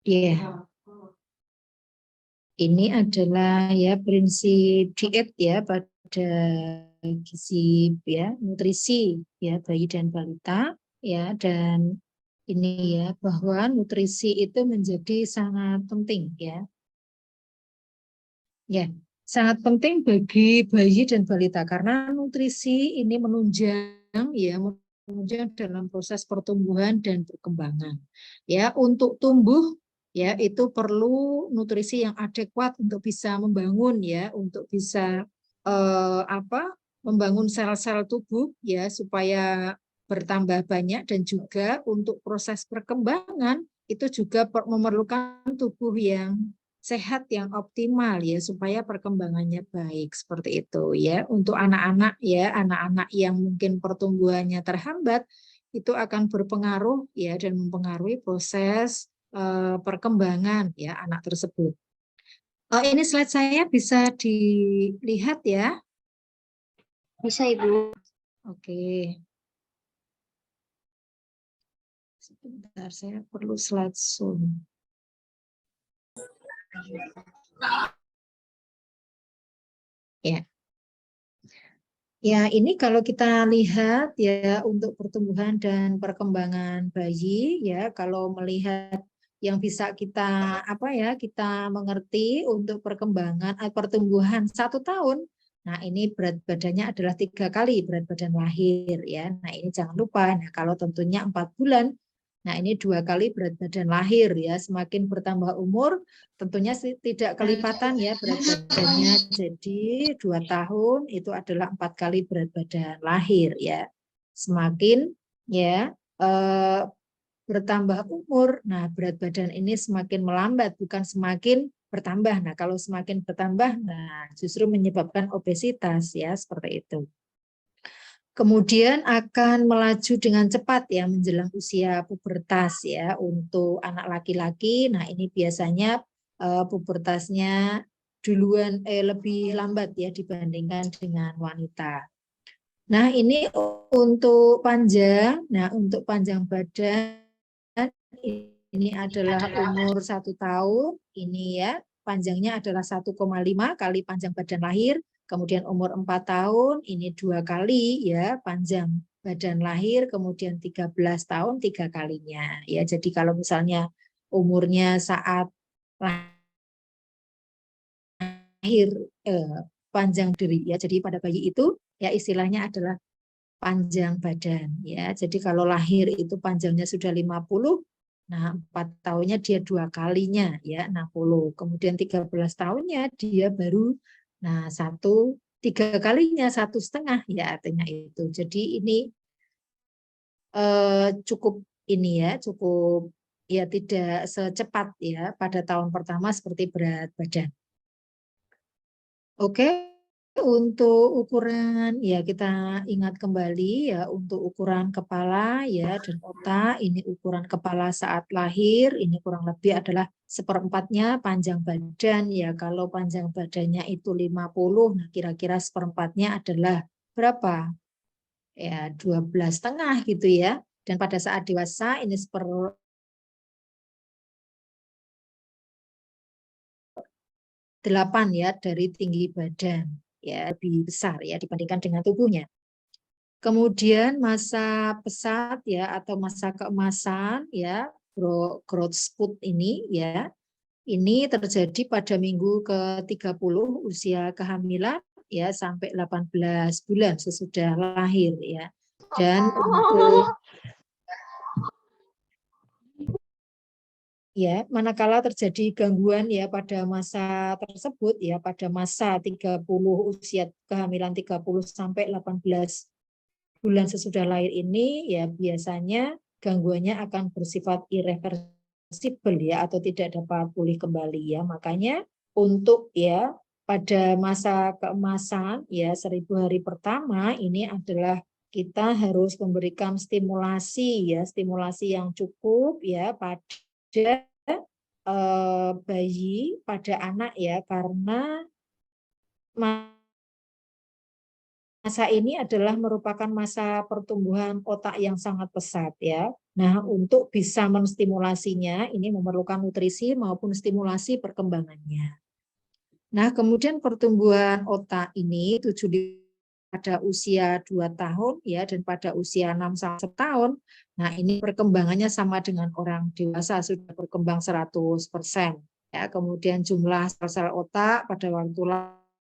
Iya. Ini adalah ya prinsip diet ya pada gizi ya nutrisi ya bayi dan balita ya, dan ini ya bahwa nutrisi itu menjadi sangat penting ya. Ya, sangat penting bagi bayi dan balita karena nutrisi ini menunjang ya menunjang dalam proses pertumbuhan dan perkembangan. Ya, untuk tumbuh ya itu perlu nutrisi yang adekuat untuk bisa membangun ya, untuk bisa membangun sel-sel tubuh ya supaya bertambah banyak, dan juga untuk proses perkembangan itu juga memerlukan tubuh yang sehat yang optimal ya supaya perkembangannya baik seperti itu ya. Untuk anak-anak ya, anak-anak yang mungkin pertumbuhannya terhambat itu akan berpengaruh ya dan mempengaruhi proses perkembangan ya anak tersebut. Ini slide saya bisa dilihat ya. Bisa, Ibu. Oke. Sebentar, saya perlu slide zoom. Ya. Ya, ini kalau kita lihat ya untuk pertumbuhan dan perkembangan bayi ya, kalau melihat yang bisa kita kita mengerti untuk perkembangan pertumbuhan 1 tahun. Nah, ini berat badannya adalah 3 kali berat badan lahir ya. Nah, ini jangan lupa. Nah, kalau tentunya 4 bulan. Nah, ini 2 kali berat badan lahir ya. Semakin bertambah umur, tentunya tidak kelipatan ya berat badannya. Jadi 2 tahun itu adalah 4 kali berat badan lahir ya. Semakin ya bertambah umur, nah berat badan ini semakin melambat, bukan semakin bertambah. Nah, kalau semakin bertambah, nah justru menyebabkan obesitas ya, seperti itu. Kemudian akan melaju dengan cepat ya menjelang usia pubertas ya untuk anak laki-laki. Nah, ini biasanya pubertasnya duluan lebih lambat ya dibandingkan dengan wanita. Nah, ini untuk panjang. Nah, untuk panjang badan ini adalah umur 1 tahun. Ini ya panjangnya adalah 1,5 kali panjang badan lahir. Kemudian umur 4 tahun, ini 2 kali ya panjang badan lahir, kemudian 13 tahun 3 kalinya. Ya, jadi kalau misalnya umurnya saat lahir panjang diri ya. Jadi pada bayi itu ya istilahnya adalah panjang badan ya. Jadi kalau lahir itu panjangnya sudah 50, nah 4 tahunnya dia 2 kalinya ya 60. Kemudian 13 tahunnya dia baru 3 kalinya 1,5 ya artinya itu. Jadi ini cukup cukup ya tidak secepat ya pada tahun pertama seperti berat badan. Oke. Untuk ukuran ya kita ingat kembali ya untuk ukuran kepala ya dan otak, ini ukuran kepala saat lahir ini kurang lebih adalah 1/4-nya panjang badan ya. Kalau panjang badannya itu 50, nah kira-kira 1/4-nya adalah berapa? Ya 12,5 gitu ya. Dan pada saat dewasa ini 1/8 ya dari tinggi badan ya, lebih besar ya dibandingkan dengan tubuhnya. Kemudian masa pesat ya atau masa keemasan ya, growth spurt ini ya, ini terjadi pada minggu ke-30 usia kehamilan ya sampai 18 bulan sesudah lahir ya. Dan untuk ya, manakala terjadi gangguan ya pada masa tersebut ya, pada masa 30 usia kehamilan 30 sampai 18 bulan sesudah lahir ini ya biasanya gangguannya akan bersifat irreversibel ya atau tidak dapat pulih kembali ya. Makanya untuk ya pada masa keemasan ya 1000 hari pertama ini adalah kita harus memberikan stimulasi yang cukup ya pada bayi, pada anak ya, karena masa ini adalah merupakan masa pertumbuhan otak yang sangat pesat ya. Nah, untuk bisa menstimulasinya ini memerlukan nutrisi maupun stimulasi perkembangannya. Nah, kemudian pertumbuhan otak ini pada usia 2 tahun ya dan pada usia 6 sampai 1 tahun. Nah, ini perkembangannya sama dengan orang dewasa, sudah berkembang 100%. Ya, kemudian jumlah sel-sel otak pada waktu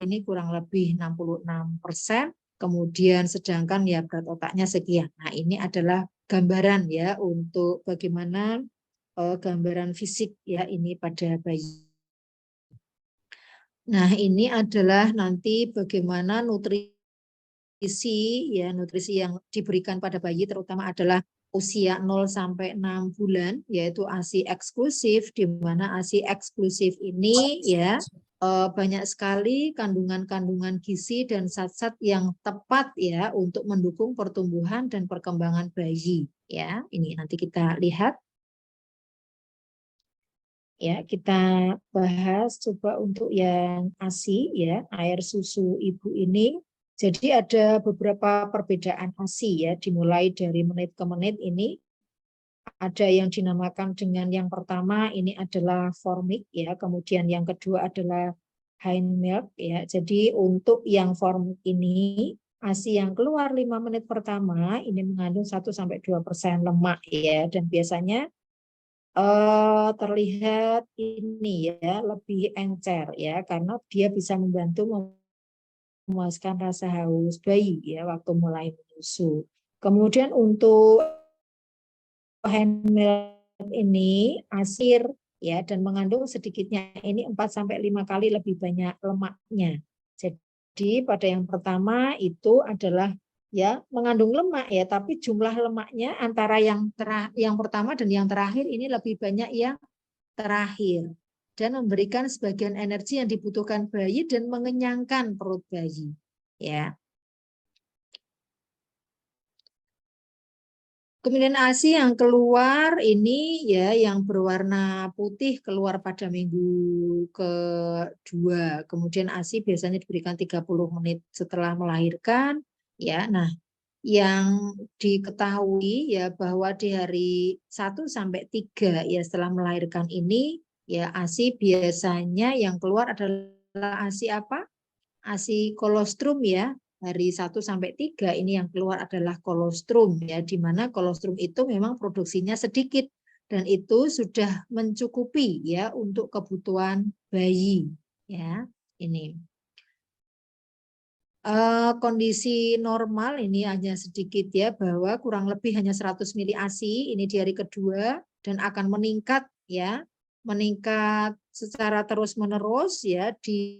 ini kurang lebih 66%. Kemudian sedangkan ya berat otaknya sekian. Nah, ini adalah gambaran ya untuk bagaimana gambaran fisik ya ini pada bayi. Nah, ini adalah nanti bagaimana nutrisi yang diberikan pada bayi terutama adalah usia 0 sampai 6 bulan yaitu ASI eksklusif, di mana ASI eksklusif ini ya banyak sekali kandungan-kandungan gizi dan zat-zat yang tepat ya untuk mendukung pertumbuhan dan perkembangan bayi ya. Ini nanti kita lihat. Ya, kita bahas coba untuk yang ASI ya, air susu ibu ini. Jadi ada beberapa perbedaan ASI ya, dimulai dari menit ke menit ini. Ada yang dinamakan dengan yang pertama ini adalah formik ya, kemudian yang kedua adalah hind milk ya. Jadi untuk yang formik ini ASI yang keluar 5 menit pertama ini mengandung 1 sampai 2% lemak ya, dan biasanya terlihat ini ya lebih encer ya karena dia bisa membantu memuaskan rasa haus bayi ya waktu mulai menyusu. Kemudian untuk hand milk ini asir ya dan mengandung sedikitnya ini 4 sampai 5 kali lebih banyak lemaknya. Jadi pada yang pertama itu adalah ya mengandung lemak ya, tapi jumlah lemaknya antara yang pertama dan yang terakhir ini lebih banyak yang terakhir dan memberikan sebagian energi yang dibutuhkan bayi dan mengenyangkan perut bayi ya. Kemudian ASI yang keluar ini ya yang berwarna putih keluar pada minggu kedua. Kemudian ASI biasanya diberikan 30 menit setelah melahirkan ya. Nah, yang diketahui ya bahwa di hari 1 sampai 3 ya setelah melahirkan ini ya ASI biasanya yang keluar adalah ASI apa? ASI kolostrum ya. Hari 1 sampai 3 ini yang keluar adalah kolostrum ya, di mana kolostrum itu memang produksinya sedikit dan itu sudah mencukupi ya untuk kebutuhan bayi ya. Ini kondisi normal ini hanya sedikit ya, bahwa kurang lebih hanya 100 mili ASI ini di hari kedua dan akan meningkat ya, meningkat secara terus-menerus ya di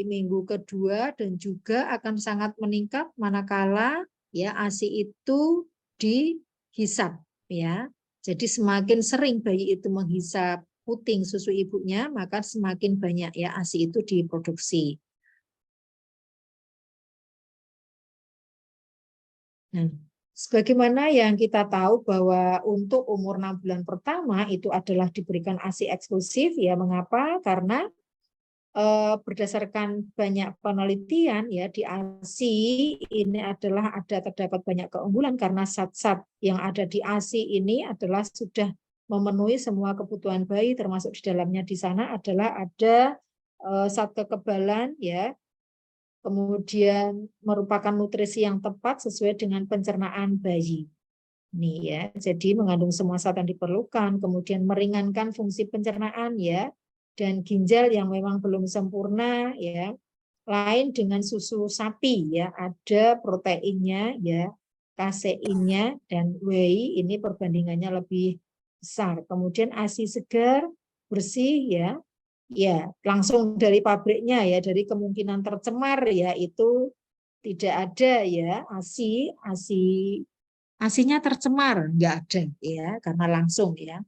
minggu kedua dan juga akan sangat meningkat manakala ya ASI itu dihisap ya. Jadi semakin sering bayi itu menghisap puting susu ibunya, maka semakin banyak ya ASI itu diproduksi. Nah, sebagaimana yang kita tahu bahwa untuk umur 6 bulan pertama itu adalah diberikan ASI eksklusif, ya mengapa? Karena berdasarkan banyak penelitian ya di ASI ini adalah terdapat banyak keunggulan karena zat-zat yang ada di ASI ini adalah sudah memenuhi semua kebutuhan bayi, termasuk di dalamnya di sana adalah ada zat kekebalan ya, kemudian merupakan nutrisi yang tepat sesuai dengan pencernaan bayi. Nih ya, jadi mengandung semua zat yang diperlukan, kemudian meringankan fungsi pencernaan ya, dan ginjal yang memang belum sempurna ya. Lain dengan susu sapi ya, ada proteinnya ya, kaseinnya dan whey ini perbandingannya lebih besar. Kemudian ASI segar, bersih ya, ya langsung dari pabriknya ya, dari kemungkinan tercemar ya itu tidak ada ya asinya tercemar nggak ada ya karena langsung ya.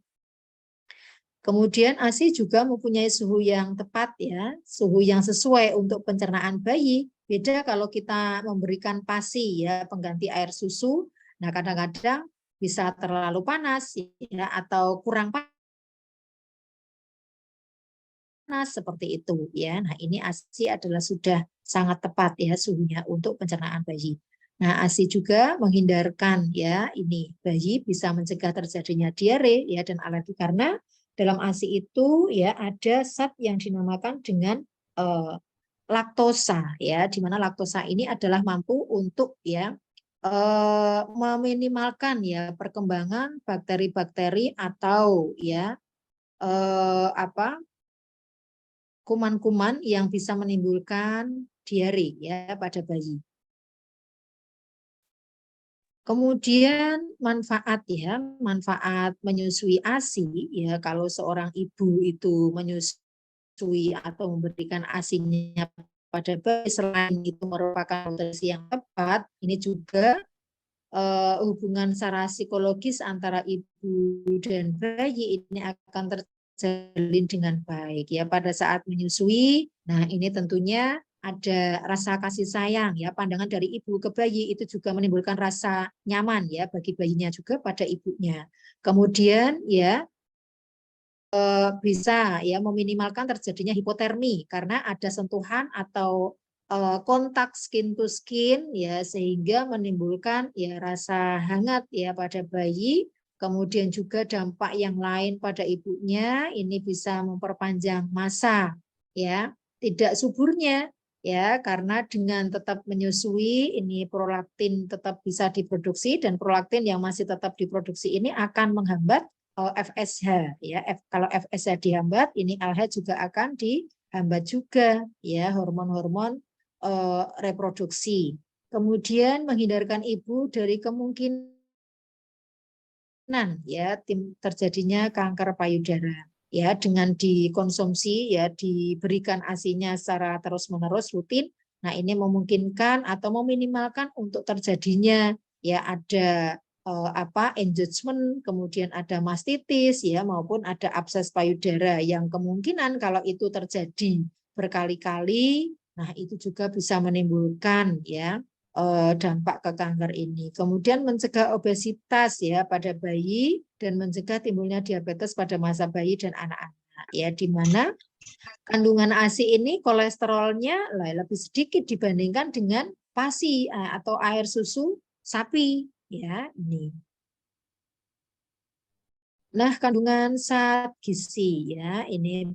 Kemudian ASI juga mempunyai suhu yang tepat ya, suhu yang sesuai untuk pencernaan bayi. Beda kalau kita memberikan PASI ya, pengganti air susu. Nah, kadang-kadang bisa terlalu panas ya atau kurang panas panas seperti itu ya. Nah, ini ASI adalah sudah sangat tepat ya suhunya untuk pencernaan bayi. Nah, ASI juga menghindarkan ya ini bayi bisa mencegah terjadinya diare ya dan alergi karena dalam ASI itu ya ada zat yang dinamakan dengan laktosa ya, di mana laktosa ini adalah mampu untuk ya meminimalkan ya perkembangan bakteri-bakteri atau ya kuman-kuman yang bisa menimbulkan diare ya pada bayi. Kemudian manfaat ya, manfaat menyusui ASI ya kalau seorang ibu itu menyusui atau memberikan ASI-nya pada bayi selain itu merupakan nutrisi yang tepat, ini juga hubungan secara psikologis antara ibu dan bayi ini akan terjalin dengan baik ya pada saat menyusui. Nah, ini tentunya ada rasa kasih sayang ya, pandangan dari ibu ke bayi itu juga menimbulkan rasa nyaman ya bagi bayinya juga pada ibunya. Kemudian ya bisa ya meminimalkan terjadinya hipotermi karena ada sentuhan atau kontak skin to skin ya sehingga menimbulkan ya rasa hangat ya pada bayi. Kemudian juga dampak yang lain pada ibunya ini bisa memperpanjang masa ya tidak suburnya ya karena dengan tetap menyusui ini prolaktin tetap bisa diproduksi dan prolaktin yang masih tetap diproduksi ini akan menghambat FSH ya. Kalau FSH dihambat ini LH juga akan dihambat juga ya hormon-hormon reproduksi. Kemudian menghindarkan ibu dari kemungkinan ya terjadinya kanker payudara ya dengan dikonsumsi ya diberikan ASI-nya secara terus-menerus rutin. Nah, ini memungkinkan atau meminimalkan untuk terjadinya ya ada engagement, kemudian ada mastitis ya maupun ada abses payudara yang kemungkinan kalau itu terjadi berkali-kali, nah itu juga bisa menimbulkan ya dampak ke kanker ini. Kemudian mencegah obesitas ya pada bayi dan mencegah timbulnya diabetes pada masa bayi dan anak-anak ya di mana kandungan ASI ini kolesterolnya lebih sedikit dibandingkan dengan PASI atau air susu sapi ya ini. Nah, kandungan zat gizi ya ini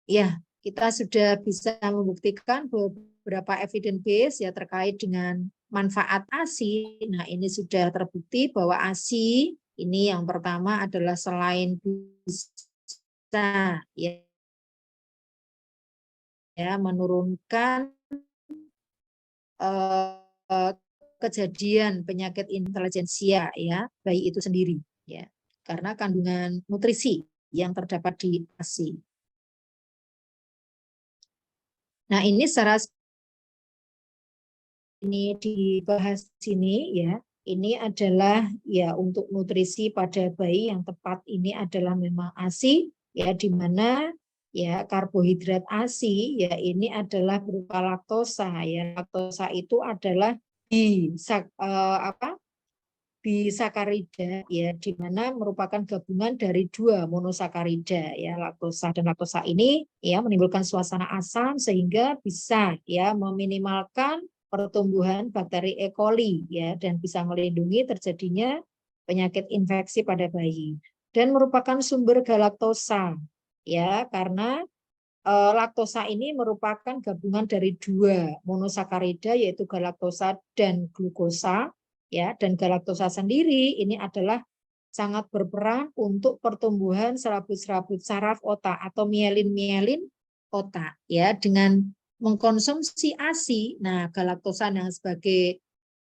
ya kita sudah bisa membuktikan beberapa evidence base ya terkait dengan manfaat ASI. Nah, ini sudah terbukti bahwa ASI ini yang pertama adalah selain bisa ya menurunkan kejadian penyakit intelijensia ya bayi itu sendiri ya karena kandungan nutrisi yang terdapat di ASI. Nah, ini secara ini dibahas sini ya. Ini adalah ya untuk nutrisi pada bayi yang tepat ini adalah memang ASI ya di mana ya karbohidrat ASI ya ini adalah berupa laktosa ya. Laktosa itu adalah bisakarida ya di mana merupakan gabungan dari dua monosakarida ya laktosa dan laktosa ini ya menimbulkan suasana asam sehingga bisa ya meminimalkan pertumbuhan bakteri E. coli ya dan bisa melindungi terjadinya penyakit infeksi pada bayi dan merupakan sumber galaktosa ya karena laktosa ini merupakan gabungan dari dua monosakarida yaitu galaktosa dan glukosa ya dan galaktosa sendiri ini adalah sangat berperan untuk pertumbuhan serabut-serabut saraf otak atau mielin-mielin otak ya dengan mengkonsumsi ASI. Nah, galaktosa yang sebagai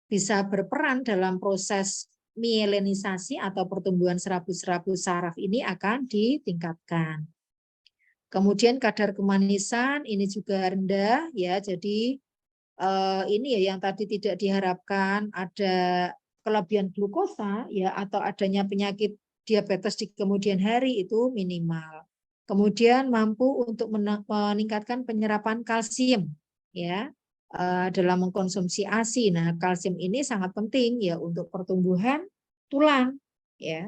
bisa berperan dalam proses mielinisasi atau pertumbuhan serabut-serabut saraf ini akan ditingkatkan. Kemudian kadar kemanisan ini juga rendah ya. Jadi ini ya yang tadi tidak diharapkan ada kelebihan glukosa ya atau adanya penyakit diabetes di kemudian hari itu minimal. Kemudian mampu untuk meningkatkan penyerapan kalsium ya dalam mengkonsumsi ASI. Nah, kalsium ini sangat penting ya untuk pertumbuhan tulang ya.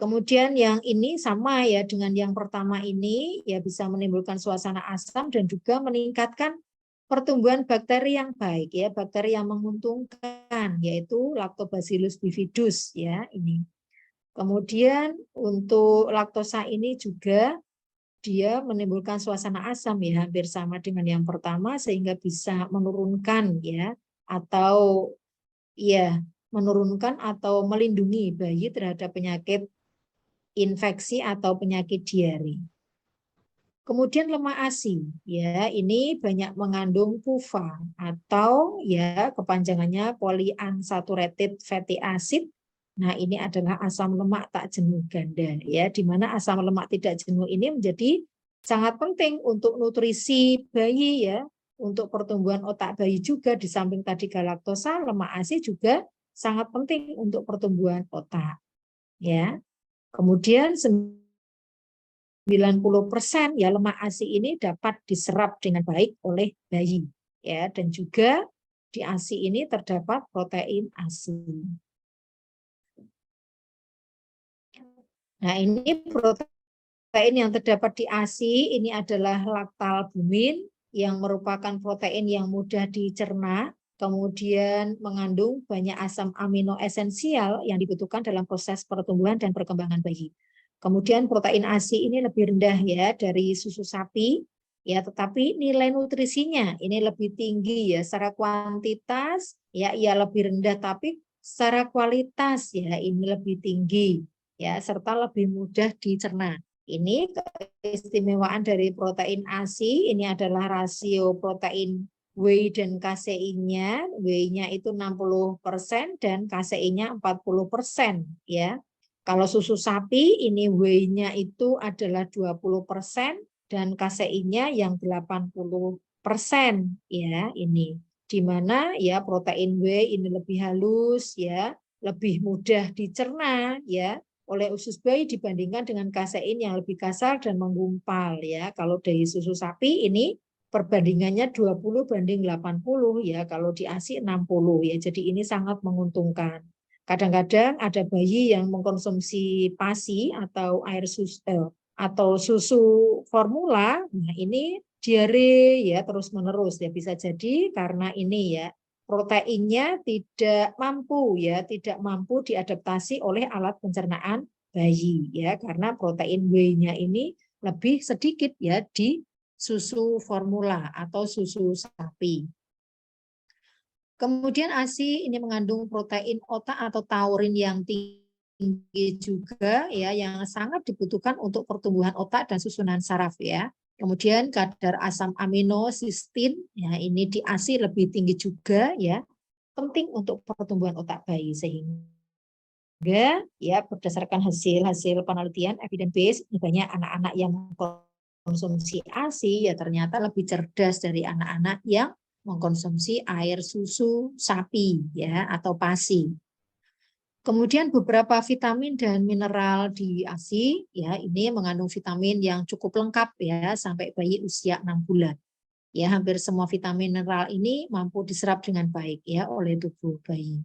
Kemudian yang ini sama ya dengan yang pertama ini, ya bisa menimbulkan suasana asam dan juga meningkatkan pertumbuhan bakteri yang baik ya, bakteri yang menguntungkan yaitu Lactobacillus bifidus ya ini. Kemudian untuk laktosa ini juga dia menimbulkan suasana asam ya, hampir sama dengan yang pertama sehingga bisa menurunkan ya atau ya menurunkan atau melindungi bayi terhadap penyakit infeksi atau penyakit diare. Kemudian lemak ASI, ya ini banyak mengandung PUFA atau ya kepanjangannya polyunsaturated fatty acid. Nah ini adalah asam lemak tak jenuh ganda, ya di mana asam lemak tidak jenuh ini menjadi sangat penting untuk nutrisi bayi ya, untuk pertumbuhan otak bayi juga di samping tadi galaktosa, lemak ASI juga sangat penting untuk pertumbuhan otak, ya. Kemudian 90% ya lemak ASI ini dapat diserap dengan baik oleh bayi ya, dan juga di ASI ini terdapat protein ASI. Nah, ini protein yang terdapat di ASI ini adalah lactalbumin yang merupakan protein yang mudah dicerna, kemudian mengandung banyak asam amino esensial yang dibutuhkan dalam proses pertumbuhan dan perkembangan bayi. Kemudian protein ASI ini lebih rendah ya dari susu sapi, ya tetapi nilai nutrisinya ini lebih tinggi ya, secara kuantitas ya ia lebih rendah tapi secara kualitas ya ini lebih tinggi ya, serta lebih mudah dicerna. Ini keistimewaan dari protein ASI, ini adalah rasio protein whey dan kaseinnya. Whey-nya itu 60% dan kaseinnya 40% ya. Kalau susu sapi ini whey-nya itu adalah 20% dan kaseinnya yang 80% ya ini. Di mana ya protein whey ini lebih halus ya, lebih mudah dicerna ya oleh usus bayi dibandingkan dengan kasein yang lebih kasar dan menggumpal ya. Kalau dari susu sapi ini perbandingannya 20:80 ya, kalau di ASI 60 ya. Jadi ini sangat menguntungkan. Kadang-kadang ada bayi yang mengkonsumsi PASI atau air susu atau susu formula, nah ini diare ya terus-menerus ya, bisa jadi karena ini ya proteinnya tidak mampu diadaptasi oleh alat pencernaan bayi ya, karena protein whey-nya ini lebih sedikit ya di susu formula atau susu sapi. Kemudian ASI ini mengandung protein otak atau taurin yang tinggi juga ya, yang sangat dibutuhkan untuk pertumbuhan otak dan susunan saraf ya. Kemudian kadar asam amino sistin ya ini di ASI lebih tinggi juga ya, penting untuk pertumbuhan otak bayi sehingga ya berdasarkan hasil penelitian evidence based banyak anak-anak yang mengkonsumsi ASI ya ternyata lebih cerdas dari anak-anak yang mengkonsumsi air susu sapi ya atau PASI. Kemudian beberapa vitamin dan mineral di ASI ya ini mengandung vitamin yang cukup lengkap ya sampai bayi usia 6 bulan. Ya hampir semua vitamin mineral ini mampu diserap dengan baik ya oleh tubuh bayi.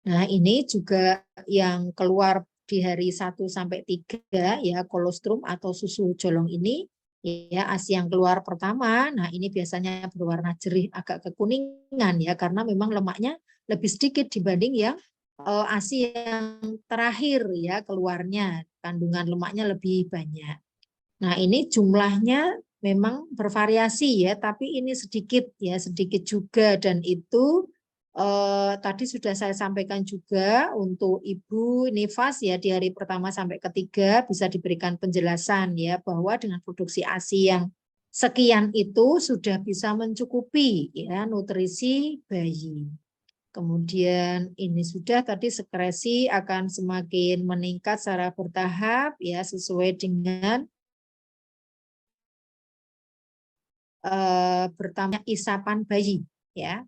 Nah, ini juga yang keluar di hari 1 sampai 3 ya kolostrum atau susu jolong ini ya ASI yang keluar pertama. Nah, ini biasanya berwarna jerih agak kekuningan ya karena memang lemaknya lebih sedikit dibanding yang ASI yang terakhir ya keluarnya, kandungan lemaknya lebih banyak. Nah, ini jumlahnya memang bervariasi ya, tapi ini sedikit ya, sedikit juga dan itu tadi sudah saya sampaikan juga untuk Ibu Nifas ya di hari pertama sampai ketiga bisa diberikan penjelasan ya bahwa dengan produksi ASI yang sekian itu sudah bisa mencukupi ya nutrisi bayi. Kemudian ini sudah tadi sekresi akan semakin meningkat secara bertahap ya sesuai dengan bertambahnya isapan bayi ya.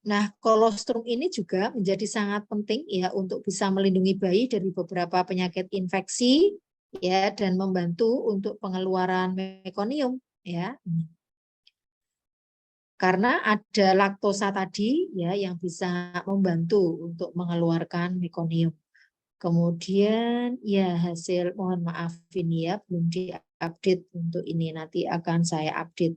Nah, kolostrum ini juga menjadi sangat penting ya untuk bisa melindungi bayi dari beberapa penyakit infeksi ya dan membantu untuk pengeluaran mekonium ya. Karena ada laktosa tadi ya yang bisa membantu untuk mengeluarkan mekonium. Kemudian ya hasil, mohon maaf ini ya belum diupdate untuk ini, nanti akan saya update.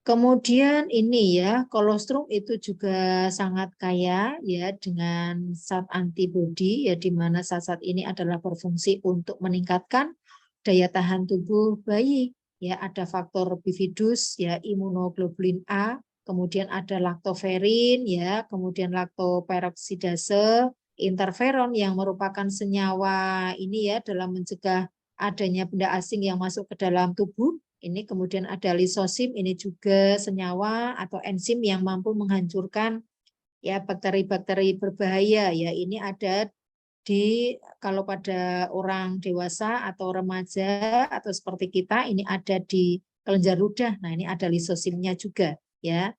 Kemudian ini ya, kolostrum itu juga sangat kaya ya dengan zat antibodi ya, di mana zat-zat ini adalah berfungsi untuk meningkatkan daya tahan tubuh bayi ya. Ada faktor bifidus ya, imunoglobulin A, kemudian ada laktoferin ya, kemudian laktoperoksidase, interferon yang merupakan senyawa ini ya dalam mencegah adanya benda asing yang masuk ke dalam tubuh. Ini kemudian ada lisosim, ini juga senyawa atau enzim yang mampu menghancurkan ya bakteri-bakteri berbahaya ya. Ini ada di, kalau pada orang dewasa atau remaja atau seperti kita, ini ada di kelenjar ludah. Nah, ini ada lisosimnya juga ya.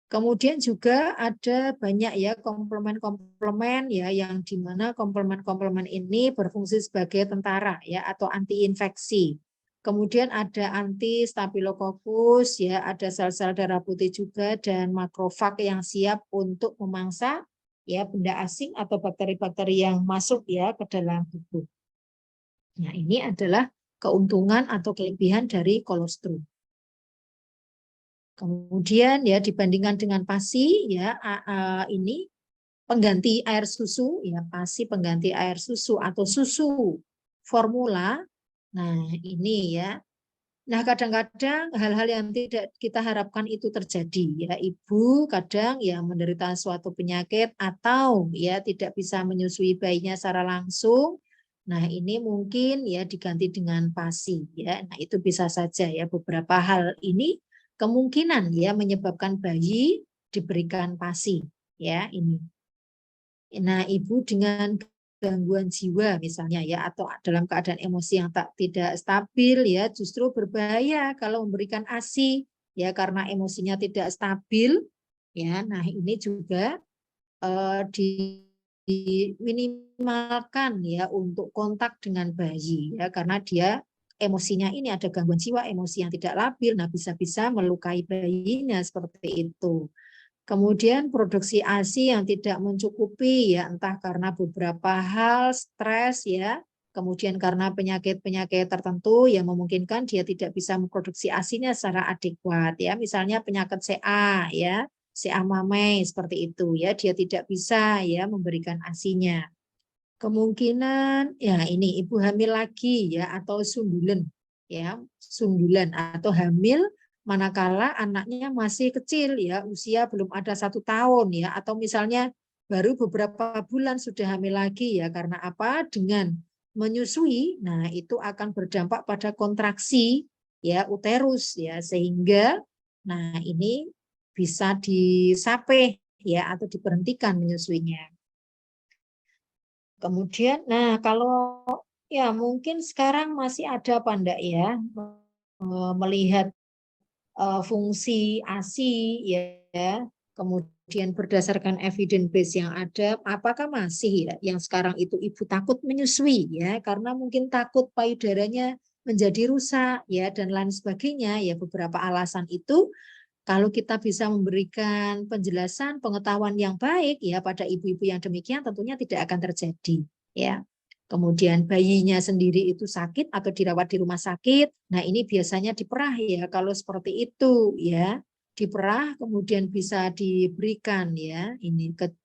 Kemudian juga ada banyak ya komplemen-komplemen ya, yang dimana komplemen-komplemen ini berfungsi sebagai tentara ya atau anti infeksi. Kemudian ada anti stafilococcus ya, ada sel-sel darah putih juga dan makrofag yang siap untuk memangsa ya benda asing atau bakteri-bakteri yang masuk ya ke dalam tubuh. Nah, ini adalah keuntungan atau kelebihan dari kolostrum. Kemudian ya dibandingkan dengan PASI ya, ini pengganti air susu ya, PASI pengganti air susu atau susu formula. Nah, ini ya. Nah, kadang-kadang hal-hal yang tidak kita harapkan itu terjadi ya. Ibu kadang ya menderita suatu penyakit atau ya tidak bisa menyusui bayinya secara langsung. Nah, ini mungkin ya diganti dengan PASI ya. Nah, itu bisa saja ya, beberapa hal ini kemungkinan ya menyebabkan bayi diberikan PASI ya ini. Nah, ibu dengan gangguan jiwa misalnya ya, atau dalam keadaan emosi yang tidak stabil ya, justru berbahaya kalau memberikan ASI ya, karena emosinya tidak stabil ya. Nah, ini juga diminimalkan ya untuk kontak dengan bayi ya, karena dia emosinya ini ada gangguan jiwa, emosi yang tidak labil, nah bisa-bisa melukai bayinya seperti itu. Kemudian produksi ASI yang tidak mencukupi ya, entah karena beberapa hal, stres ya, kemudian karena penyakit-penyakit tertentu yang memungkinkan dia tidak bisa memproduksi ASI-nya secara adekuat ya, misalnya penyakit CA ya, CA mamai seperti itu ya, dia tidak bisa ya memberikan ASI-nya. Kemungkinan ya ini ibu hamil lagi ya, atau sundulan ya, sundulan atau hamil manakala anaknya masih kecil ya, usia belum ada 1 tahun ya, atau misalnya baru beberapa bulan sudah hamil lagi ya, karena apa? Dengan menyusui, nah itu akan berdampak pada kontraksi ya uterus ya, sehingga nah ini bisa disapeh ya atau diberhentikan menyusuinya. Kemudian, nah kalau ya mungkin sekarang masih ada apa enggak ya melihat fungsi ASI ya, kemudian berdasarkan evidence base yang ada, apakah masih ya yang sekarang itu ibu takut menyusui ya, karena mungkin takut payudaranya menjadi rusak ya dan lain sebagainya ya, beberapa alasan itu. Kalau kita bisa memberikan penjelasan, pengetahuan yang baik ya pada ibu-ibu yang demikian, tentunya tidak akan terjadi ya. Kemudian bayinya sendiri itu sakit atau dirawat di rumah sakit. Nah, ini biasanya diperah ya kalau seperti itu ya. Diperah kemudian bisa diberikan ya ini ke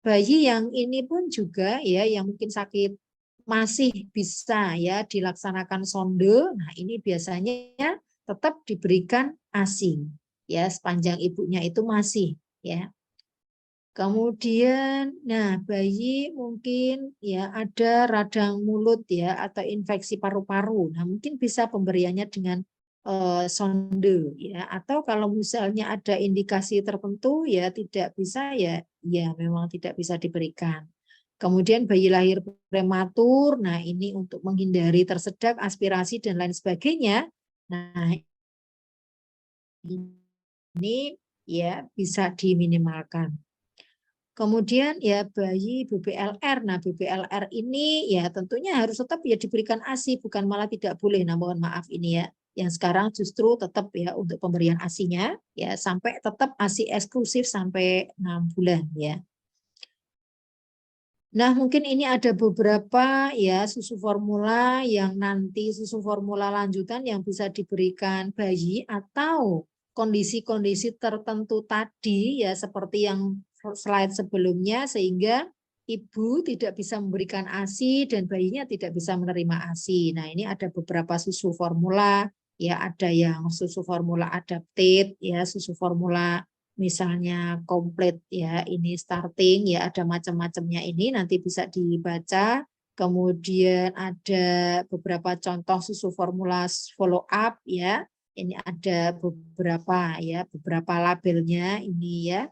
bayi yang ini pun juga ya yang mungkin sakit masih bisa ya dilaksanakan sonde. Nah, ini biasanya tetap diberikan ASI ya sepanjang ibunya itu masih ya. Kemudian nah bayi mungkin ya ada radang mulut ya atau infeksi paru-paru. Nah, mungkin bisa pemberiannya dengan sonde ya, atau kalau misalnya ada indikasi tertentu ya tidak bisa ya memang tidak bisa diberikan. Kemudian bayi lahir prematur, nah ini untuk menghindari tersedak, aspirasi dan lain sebagainya. Nah, ini ya bisa diminimalkan. Kemudian ya bayi BBLR. Nah, BBLR ini ya tentunya harus tetap ya diberikan ASI, bukan malah tidak boleh. Nah, mohon maaf ini ya. Yang sekarang justru tetap ya untuk pemberian ASI-nya ya sampai tetap ASI eksklusif sampai 6 bulan ya. Nah, mungkin ini ada beberapa ya susu formula yang nanti susu formula lanjutan yang bisa diberikan bayi atau kondisi-kondisi tertentu tadi ya seperti yang slide sebelumnya sehingga ibu tidak bisa memberikan ASI dan bayinya tidak bisa menerima ASI. Nah, ini ada beberapa susu formula ya, ada yang susu formula adapted ya, susu formula misalnya komplit ya, ini starting ya, ada macam-macamnya, ini nanti bisa dibaca. Kemudian ada beberapa contoh susu formula follow up ya, ini ada beberapa ya, beberapa labelnya ini ya.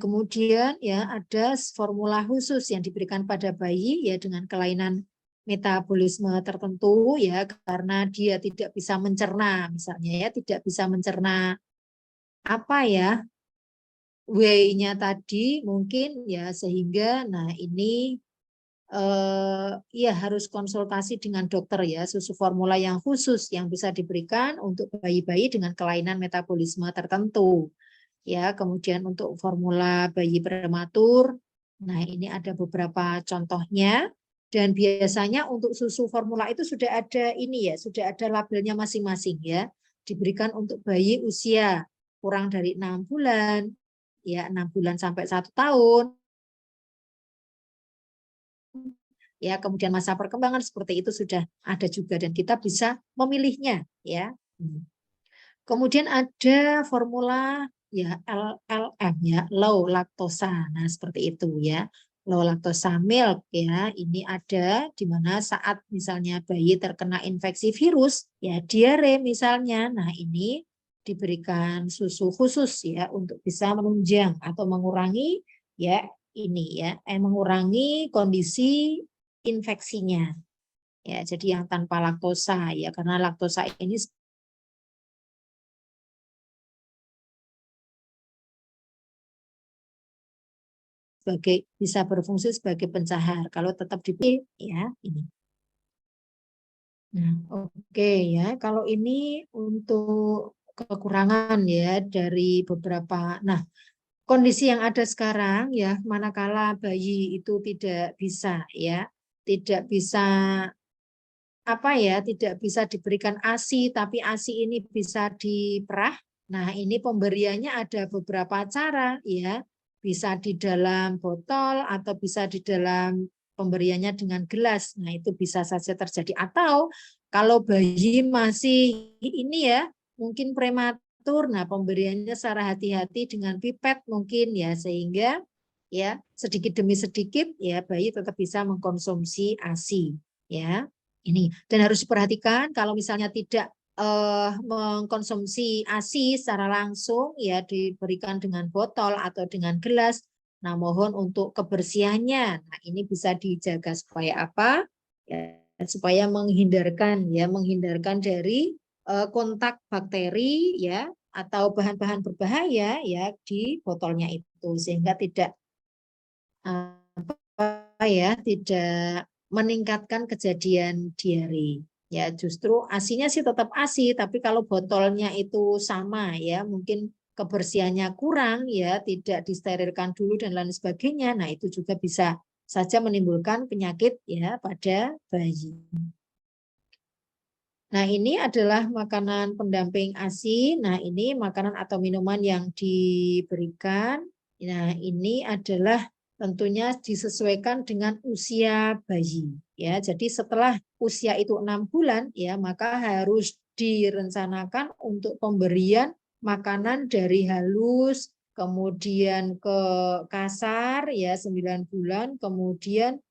Kemudian ya ada formula khusus yang diberikan pada bayi ya dengan kelainan metabolisme tertentu ya karena dia tidak bisa mencerna misalnya ya, tidak bisa mencerna apa ya whey-nya tadi mungkin ya sehingga nah ini ya harus konsultasi dengan dokter ya, susu formula yang khusus yang bisa diberikan untuk bayi-bayi dengan kelainan metabolisme tertentu ya. Kemudian untuk formula bayi prematur, nah ini ada beberapa contohnya dan biasanya untuk susu formula itu sudah ada ini ya, sudah ada labelnya masing-masing ya, diberikan untuk bayi usia kurang dari 6 bulan ya, 6 bulan sampai 1 tahun ya, kemudian masa perkembangan seperti itu sudah ada juga dan kita bisa memilihnya ya. Kemudian ada formula ya LLM ya, low laktosa. Nah, seperti itu ya. Low laktosa milk ya, ini ada di mana saat misalnya bayi terkena infeksi virus ya, diare misalnya. Nah, ini diberikan susu khusus ya untuk bisa menunjang atau mengurangi ya ini ya, mengurangi kondisi infeksinya. Ya, jadi yang tanpa laktosa ya, karena laktosa ini sebagai bisa berfungsi sebagai pencahar kalau tetap dipilih ya ini. Nah, oke ya. Kalau ini untuk kekurangan ya dari beberapa. Nah, kondisi yang ada sekarang ya, manakala bayi itu tidak bisa ya, tidak bisa apa ya, tidak bisa diberikan ASI, tapi ASI ini bisa diperah. Nah, ini pemberiannya ada beberapa cara ya, bisa di dalam botol atau bisa di dalam pemberiannya dengan gelas. Nah, itu bisa saja terjadi. Atau kalau bayi masih ini ya, mungkin prematur, nah pemberiannya secara hati-hati dengan pipet mungkin ya, sehingga ya sedikit demi sedikit ya bayi tetap bisa mengkonsumsi ASI ya. Ini dan harus diperhatikan kalau misalnya tidak mengkonsumsi ASI secara langsung ya diberikan dengan botol atau dengan gelas. Nah, mohon untuk kebersihannya. Nah, ini bisa dijaga supaya apa? Ya, supaya menghindarkan dari kontak bakteri ya atau bahan-bahan berbahaya ya di botolnya itu sehingga tidak apa ya tidak meningkatkan kejadian diare. Ya, justru ASINya sih tetap ASI, tapi kalau botolnya itu sama ya, mungkin kebersihannya kurang ya, tidak disterilkan dulu dan lain sebagainya. Nah, itu juga bisa saja menimbulkan penyakit ya pada bayi. Nah, ini adalah makanan pendamping ASI. Nah, ini makanan atau minuman yang diberikan. Nah, ini adalah tentunya disesuaikan dengan usia bayi ya. Jadi setelah usia itu 6 bulan ya, maka harus direncanakan untuk pemberian makanan dari halus kemudian ke kasar ya 9 bulan, kemudian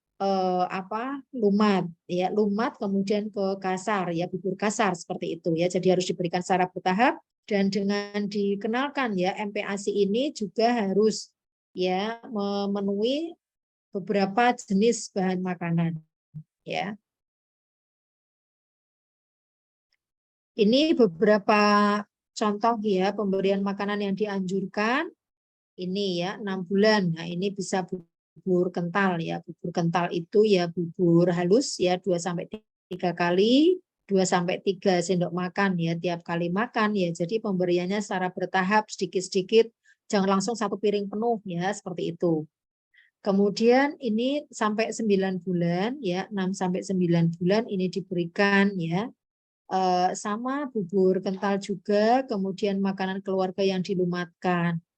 lumat ya, lumat kemudian ke kasar ya, bubur kasar seperti itu ya. Jadi harus diberikan secara bertahap dan dengan dikenalkan ya MPASI ini juga harus ya memenuhi beberapa jenis bahan makanan ya. Ini beberapa contoh ya pemberian makanan yang dianjurkan ini ya 6 bulan. Nah, ini bisa bubur kental ya. Bubur kental itu ya bubur halus ya 2 sampai 3 kali, 2 sampai 3 sendok makan ya tiap kali makan ya. Jadi pemberiannya secara bertahap sedikit-sedikit Jangan langsung 1 piring penuh ya, seperti itu. Kemudian ini sampai 9 bulan ya, 6 sampai 9 bulan ini diberikan ya. Sama bubur kental juga, kemudian makanan keluarga yang dilumatkan.